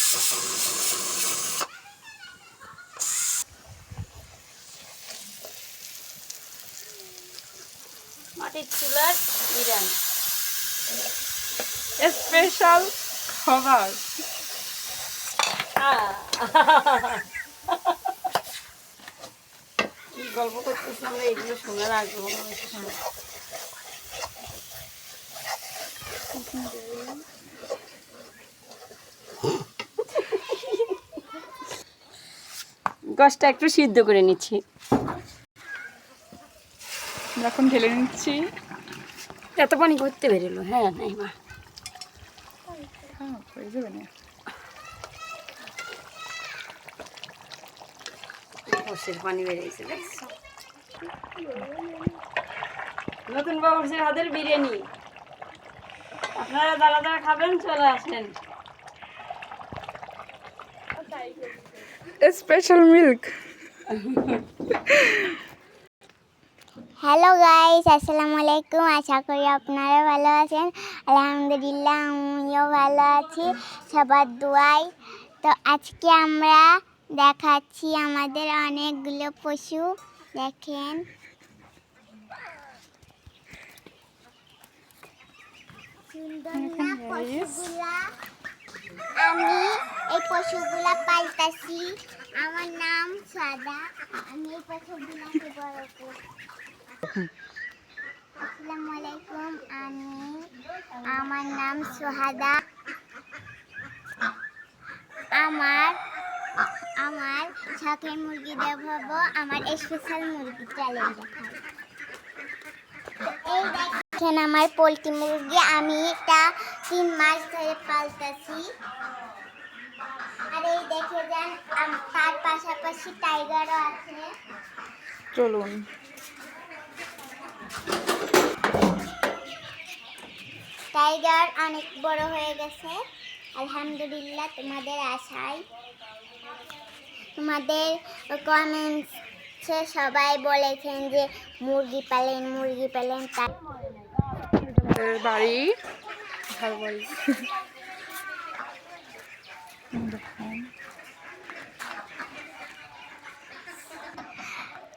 মাটির চুলার বিরিয়ানি স্পেশাল খাবার। কি গল্প করতেছি আমরা, এগুলো শোনার আগ্রহ গোশটা একটু সিদ্ধ করে নিচ্ছি, এখন ঢেলে নিচ্ছি। এত পানি করতে বেরোলো। হ্যাঁ নাই মা, হয়ে যাবে না। গোশের পানি বেরিয়েছে দেখছো, নতুন বাবুর্চির হাতের বিরিয়ানি। আপনারা যারা যারা খাবেন চলে আসেন। Special milk. হ্যালো গাইস, আসসালামু আলাইকুম। আশা করি আপনারা ভালো আছেন। আলহামদুলিল্লাহ আমিও ভালো আছি, সবার দোয়ায়। তো আজকে আমরা দেখাচ্ছি আমাদের অনেকগুলো পশু। দেখেন, সুন্দর না পশুগুলা? আমি এই পশুগুলা পালতাছি। আমার নাম সাদা। আমি এই পশুগুলাকে বড় করি। আসসালামু আলাইকুম, আমার নাম সোহাদা। আমার শখের মুরগি দেখাবো, আমার স্পেশাল মুরগি চ্যালেঞ্জ দেখাবো। এই দেখেন আমার পোলট্রি মুরগি, আমি এটা 3 মাস ধরে পালতেছি। আর এই দেখে যান, তার পাশাপাশি টাইগারও আছে। চলুন। টাইগার অনেক বড় হয়ে গেছে আলহামদুলিল্লাহ, তোমাদের আশায়। তোমাদের কমেন্টসে সবাই বলেছেন যে মুরগি পালেন। বাড়ি ভালো বাড়ি।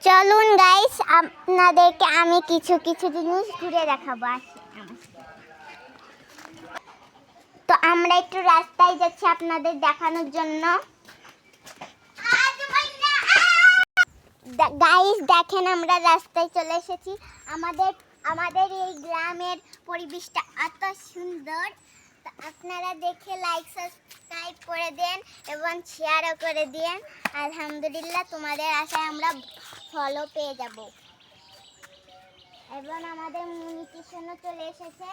চলুন গাইস, আপনাদেরকে আমি কিছু কিছু জিনিস ঘুরে দেখাবো। তো আমরা একটু রাস্তায় যাচ্ছি আপনাদের দেখানোর জন্য। গাইস দেখেন, আমরা রাস্তায় চলে এসেছি। আমাদের এই গ্রামের পরিবেশটা এত সুন্দর। তো আপনারা দেখে লাইক সাবস্ক্রাইব করে দেন এবং শেয়ারও করে দেন। আলহামদুলিল্লাহ তোমাদের আশায় আমরা ফলো পেয়ে যাব এবং আমাদের মনিটাইজেশনও চলে এসেছে।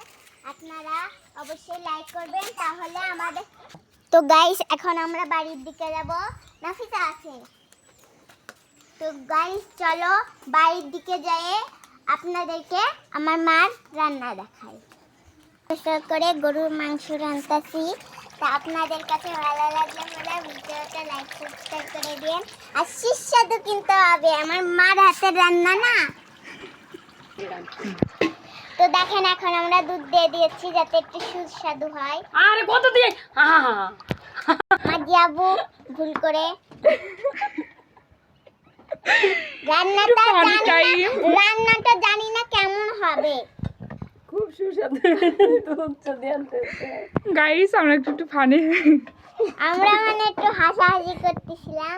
আপনারা অবশ্যই লাইক করবেন, তাহলে আমাদের। তো গাইস এখন আমরা বাড়ির দিকে যাব। নাফিসা আছে। তো গাইস চলো বাড়ির দিকে যেয়ে আপনাদেরকে আমার মার রান্না দেখাই। পরিষ্কার করে গরুর মাংস রান্নাছি। তা আপনাদের কাছে ভালো লাগলে মানে ভিডিওটা লাইক সাবস্ক্রাইব করে দিন। আর সুস্বাদু কিনতে হবে, আমার মার হাতের রান্না না। তো দেখেন, এখন আমরা দুধ দিয়ে দিয়েছি যাতে একটু সুস্বাদু হয়। আরে কত দিয়ে যাবো ভুল করে রান্নাটা জানি না কেমন হবে। খুব সুস্বাদু দুধ যদি আনতেছে। গাইস আমরা একটু ফানি, আমরা মানে একটু হাসাহাসি করতেছিলাম।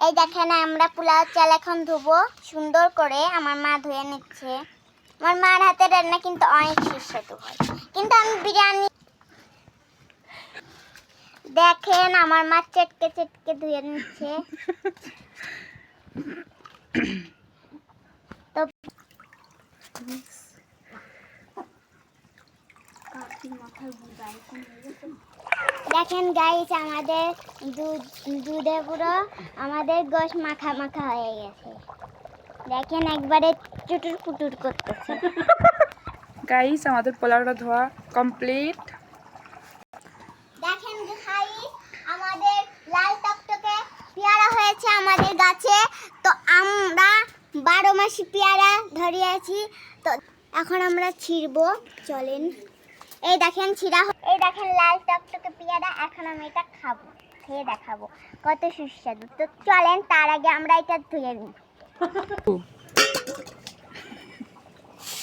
এই দেখেন, আমরা পোলাও চাল এখন ধুবো সুন্দর করে। আমার মা ধুয়ে নিচ্ছে। আমার মার হাতের রান্না কিন্তু অনেক সুস্বাদু হয়, কিন্তু আমি বিরিয়ানি। দেখেন আমার মা চেটকে চেটকে ধুয়ে নিচ্ছে। তো দেখেন গাইস, আমাদের দুধে পুরো আমাদের গোশ মাখা মাখা হয়ে গেছে। দেখেন একবারে চুটুর পুটুর করতেছে। গাইস আমাদের পোলাওটা ধোয়া কমপ্লিট। দেখেন গাইস, আমাদের লাল টকটকে পেয়ারা হয়েছে আমাদের গাছে। তো আমরা 12 মাসি পেয়ারা ধরিয়েছি। তো এখন আমরা ছিঁড়বো, চলেন। এই দেখেন এই দেখেন লাল টকটকে পেয়ারা। এখন আমি এটা খাবো, খেয়ে দেখাবো কত সুস্বাদু। তো চলেন তার আগে আমরা এটা ধুয়ে নিই।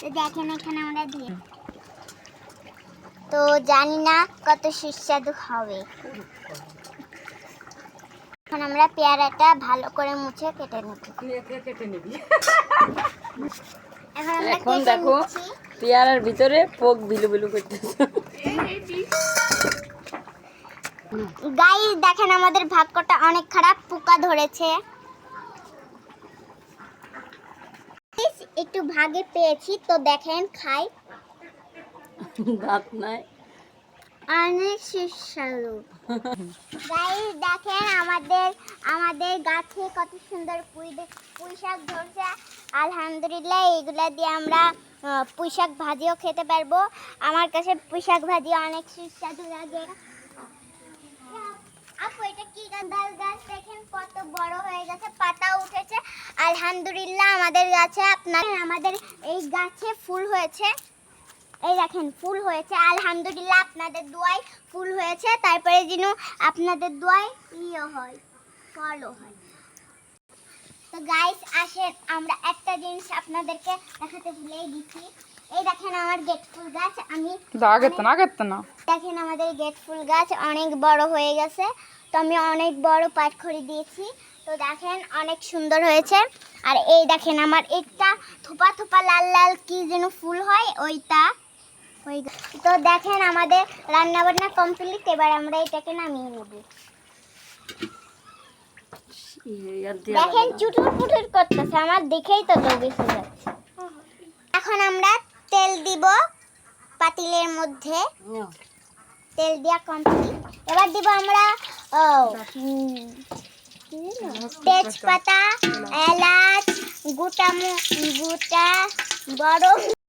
তো দেখেন এখানে আমরা ধুয়ে, তো জানি না কত সুস্বাদু হবে। এখন আমরা পেয়ারাটা ভালো করে মুছে কেটে নেব। এখন দেখো পেয়ারার ভিতরে পোক বিলু বিলু করতেছে। গাইস দেখেন আমাদের ভাগ্যটা অনেক খারাপ, পোকা ধরেছে। একটু ভাগে পেয়েছি, তো দেখেন খাই। দাঁত নাই, অনেক সুস্বাদু। গাইস দেখেন আমাদের গাছে কত সুন্দর পুঁই শাক ধরছে। আলহামদুলিল্লাহ, এইগুলা দিয়ে আমরা পুঁই শাক ভাজিও খেতে পারবো। আমার কাছে পুঁই শাক ভাজি অনেক সুস্বাদু লাগে। আপু এটা কি গাছ? দেখেন কত বড় হয়ে গেছে, পাতা উঠেছে। আলহামদুলিল্লাহ আমাদের এই গাছে ফুল হয়েছে। এই দেখেন ফুল হয়েছে, আলহামদুলিল্লাহ আপনাদের দোয়ায় ফুল হয়েছে। তারপরে যেন আপনাদের দোয়ায় হয়, ফলও হয়। তো গাইস আসেন আমরা একটা জিনিস আপনাদেরকে দেখাতে ভুলেই গেছি। এই দেখেন আমার গেট ফুল গাছ। দেখেন আমাদের গেট ফুল গাছ অনেক বড় হয়ে গেছে। তো আমি অনেক বড় পাটখড়ি দিয়েছি। তো দেখেন অনেক সুন্দর হয়েছে। আর এই দেখেন আমার একটা থোপা থোপা লাল লাল কি যেন ফুল হয়, ওইটা। তো দেখেন আমাদের রান্না বান্না কমপ্লিট। এবার আমরা এটাকে নামিয়ে নেব। দেখেন চুটুর পুটুর করতেছে, আমার দেখেই তো লোভে হয়ে যাচ্ছে। এখন আমরা তেল দিব পাতিলের মধ্যে। তেল দেওয়া কমপ্লিট। এবার দিব আমরা তেজপাতা, এলাচ, গোটা বড়